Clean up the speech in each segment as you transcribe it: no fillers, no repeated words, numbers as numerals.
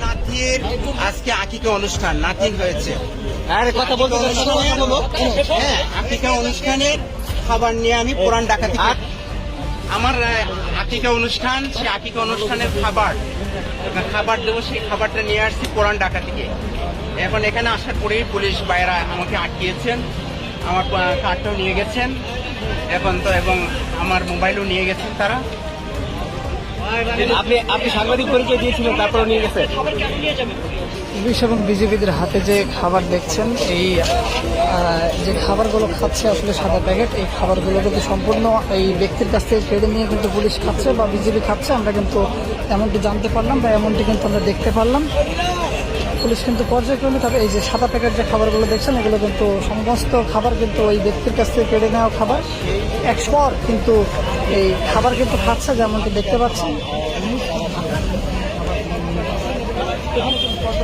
নাতির আজকে আকিকা অনুষ্ঠান, নাতিন হয়েছে। কথা বলতে হ্যাঁ, আকিকা অনুষ্ঠানের খাবার নিয়ে আমি পুরান ডাকাতি আমার আকিকা অনুষ্ঠান, সেই আকিকা অনুষ্ঠানের খাবার দেবো, সেই খাবারটা নিয়ে আসছি পুরান ঢাকা থেকে। এখন এখানে আসার পরেই পুলিশ ভাইয়েরা আমাকে আটকিয়েছেন, আমার কার্ডটাও নিয়ে গেছেন এখন তো, এবং আমার মোবাইলও নিয়ে গেছেন তারা। আপনি সাংবাদিক পরিচয় দিয়েছিলেন, তারপরে নিয়ে গেছে। পুলিশ এবং বিজেপিদের হাতে যে খাবার দেখছেন, এই যে খাবারগুলো খাচ্ছে আসলে সাদা প্যাকেট, এই খাবারগুলো কিন্তু সম্পূর্ণ এই ব্যক্তির কাছ থেকে কেড়ে নিয়ে কিন্তু পুলিশ খাচ্ছে বা বিজেপি খাচ্ছে। আমরা কিন্তু এমনটি জানতে পারলাম বা এমনটি কিন্তু আমরা দেখতে পারলাম। পুলিশ কিন্তু পর্যায়ক্রমে তবে এই যে সাদা প্যাকেট যে খাবারগুলো দেখছেন, এগুলো কিন্তু সমস্ত খাবার কিন্তু ওই ব্যক্তির কাছ থেকে কেড়ে নেওয়া খাবার। একশোর কিন্তু এই খাবার কিন্তু খাচ্ছে, যেমনটি দেখতে পাচ্ছেন।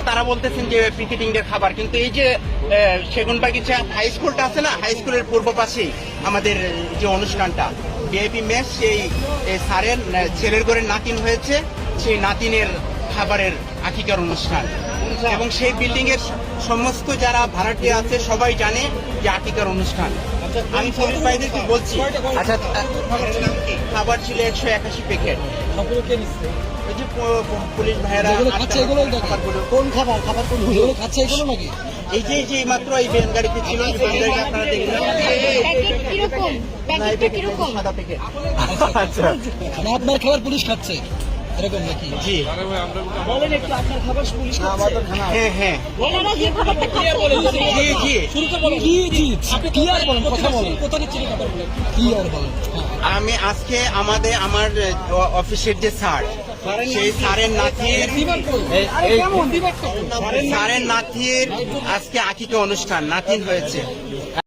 তারা বলতেছেন যে পিকেটিং এর খাবার, কিন্তু এই যে সেগুনবাগিচা হাই স্কুলটা আছে না, হাই স্কুলের পূর্ব পাশেই আমাদের যে অনুষ্ঠানটা ভিআইপি মেস, সেই স্যারের ছেলের ঘরে নাতিন হয়েছে, সেই নাতিনের খাবারের আকিকার অনুষ্ঠান। এবং সেই বিল্ডিং এর সমস্ত যারা ভাড়াটিয়া আছে সবাই জানে যে আকিকার অনুষ্ঠান। আমি পুলিশ ভাইদেরকে বলছি, আচ্ছা, খাবার ছিল 181 প্যাকেট। ওই যে পুলিশ ভাইয়েরা কোন খাবার কোনগুলো খাচ্ছে এগুলো নাকি? এই যে মাত্র এই ভ্যান গাড়িতে ছিল, এই ভ্যান গাড়িতে আপনারা দেখলেন সাদা প্যাকেট। আচ্ছা, আপনার খাবার পুলিশ খাচ্ছে এরকম নাকি? জি, বলেন একটু আপনার খাবার পুলিশ খাচ্ছে? হ্যাঁ হ্যাঁ আমি আজকে আমার অফিসের যে স্যার, সেই স্যারের নাতির আজকে আকিকা অনুষ্ঠান, নাতিন হয়েছে।